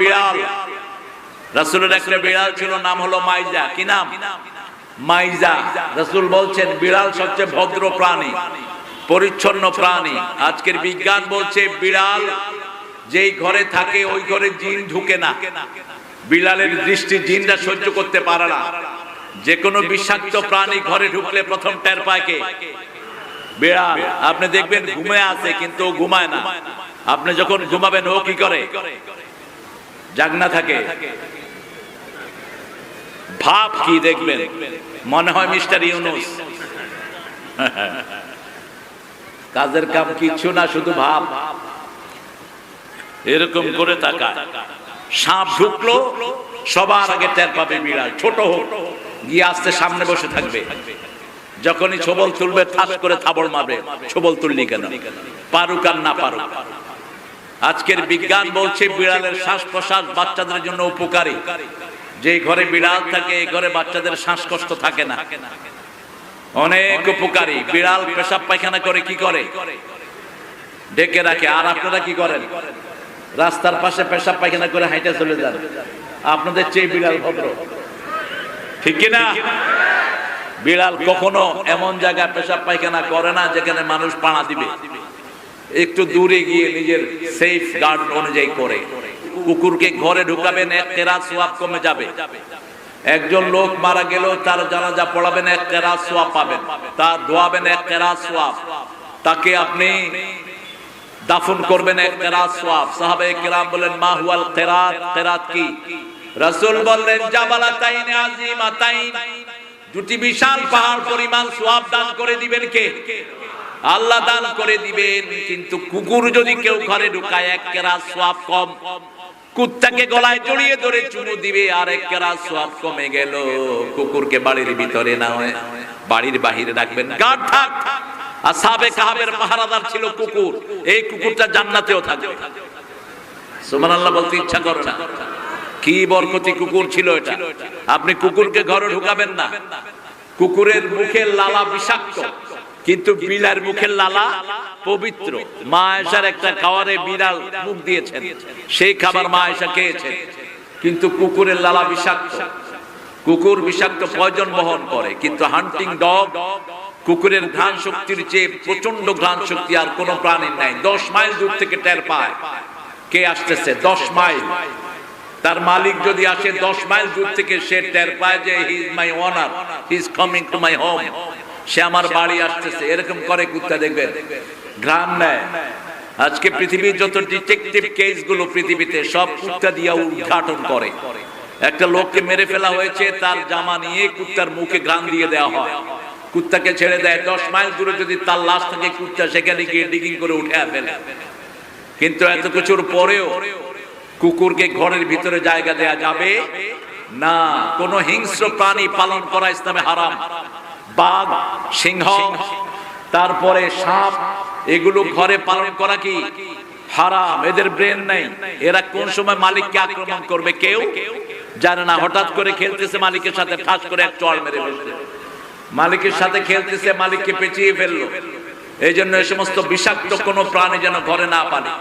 বিড়াল। রাসূলের একটা বিড়াল ছিল, নাম হলো মাইজা। কি নাম? মাইজা। রাসূল বলছেন বিড়াল সবচেয়ে ভদ্র প্রাণী, পরিচ্ছন্ন প্রাণী। আজকের বিজ্ঞান বলছে বিড়াল যেই ঘরে থাকে ওই ঘরে জিন ঢুকে না। বিড়ালের দৃষ্টি জিনরা সহ্য করতে পারে না। যে কোনো বিষাক্ত প্রাণী ঘরে ঢুকলে প্রথম টের পায় কে? বিড়াল। আপনি দেখবেন ঘুমে আছে কিন্তু ঘুমায় না। আপনি যখন ঘুমাবেন ও কি করে? জাগনা থাকে। ভাব কি দেখবেন, মনে হয় মিস্টার ইউনুস। কাজের কাম কিচ্ছু না, শুধু ভাব। এরকম করে তাকায়। সাপ ঢুকলো সবার আগে টের পাবে বিড়াল, ছোট হোক, গিয়ে আসতে সামনে বসে থাকবে। যখনই ছবল তুলবে ঠাস করে থাবড় মারবে। ছবল তুললি কেন? পারুক আর না পারুক। আজকের বিজ্ঞান বলছে বিড়ালের শ্বাস প্রশ্বাস বাচ্চাদের জন্য উপকারী। যে ঘরে বিড়াল থাকে এই ঘরে বাচ্চাদের শ্বাসকষ্ট থাকে না। অনেক উপকারী। বিড়াল পেশাব পায়খানা করে কি করে? ডেকে রাখে। আর আপনারা কি করেন? রাস্তার পাশে পেশাব পায়খানা করে হাইটে চলে যান। আপনাদের চেয়ে বিড়াল ভদ্র, ঠিক কিনা? বিড়াল কখনো এমন জায়গায় পেশাব পায়খানা করে না যেখানে মানুষ পাড়া দিবে। একটু দূরে গিয়ে নিজের সেফ গার্ড অনুযায়ী করে। কুকুরকে ঘরে ঢুকাবেন, এক কেরাত সওয়াব কমে যাবে। একজন লোক মারা গেল, তার জানাজা পড়াবেন, এক কেরাত সওয়াব পাবেন। তার ধোয়াবেন, এক কেরাত সওয়াব। তাকে আপনি দাফন করবেন, এক কেরাত সওয়াব। সাহাবায়ে কেরাম বলেন মা হুয়াল কেরাত? কেরাত কি? রাসূল বললেন জাবালাতাইন আযীমাতাইন, দুটি বিশাল পাহাড় পরিমাণ সওয়াব দান করে দিবেন কে? আল্লাহ দান করে দিবেন। কিন্তু কুকুর যদি কেউ ঘরে ঢুকায়, এক কেরাত সওয়াব কম। কুত্তাকে গলায় জড়িয়ে ধরে চুমু দিবে, আর এক কেরাত সওয়াব কমে গেল। কুকুরকে বাড়ির ভিতরে না হয় বাড়ির বাহিরে রাখবেন, গার্ড থাক। আসহাবে কাহাবের পাহারাদার ছিল কুকুর। এই কুকুরটা জান্নাতেও থাকবে। সুবহানাল্লাহ বলতে ইচ্ছা করে না। কি বরকতি কুকুর ছিল এটা। আপনি কুকুরকে ঘরে ঢুকাবেন না। কুকুরের মুখের লালা বিষাক্ত, কিন্তু বিড়ালের মুখের লালা পবিত্র। মা আয়েশার একটা খাবারে বিড়াল মুখ দিয়েছেন, সেই খাবার মা আয়েশা খেয়েছেন। কিন্তু কুকুরের লালা বিষাক্ত। কুকুর বিষাক্ত পয়জন বহন করে, কিন্তু হান্টিং ডগ কুকুরের ঘ্রাণ শক্তির চেয়ে প্রচন্ড ঘ্রাণ শক্তি আর কোন প্রাণীর নাই। 10 মাইল দূর থেকে টের পায় কে আসতেছে। 10 মাইল। তার মালিক যদি আসে 10 মাইল দূর থেকে, সে টের পায় যে he is my owner, he is coming to my home, সে আমার বাড়ি আসতেছে। এরকম করে কুত্তা দেখবেন, ঘ্রাণ নেয়। আজকে পৃথিবীর যত ডিটেকটিভ কেস গুলো পৃথিবীতে সব কুত্তা দিয়ে উদ্ঘাটন করে। একটা লোককে মেরে ফেলা হয়েছে, তার জামা নিয়ে কুত্তার মুখে ঘ্রাণ দিয়ে দেওয়া হয়। কুত্তাকে ছেড়ে দেয়। 10 মাইল দূরে যদি তার লাশ থাকে, কুত্তা সেখানে গিয়ে ডিগিং করে উঠে ফেলে। কিন্তু এত কিছুর পরেও কুকুরকে ঘরের ভিতরে জায়গা দেয়া যাবে না। কোন হিংস্র প্রাণী পালন করা ইসলামে হারাম। বাঘ, সিংহ, তারপরে সাপ, এগুলো ঘরে পালন করা কি হারাম। এদের ব্রেন নাই। এরা কোন সময় মালিককে আক্রমণ করবে কেউ জানে না। হঠাৎ করে খেলতেছে মালিকের সাথে, ঠাস করে এক চড় মেরে বসছে। মালিকের সাথে খেলতেছে, মালিককে পেঁচিয়ে ফেললো। এই জন্য এই সমস্ত বিষাক্ত কোন প্রাণী যেন ঘরে না পালে।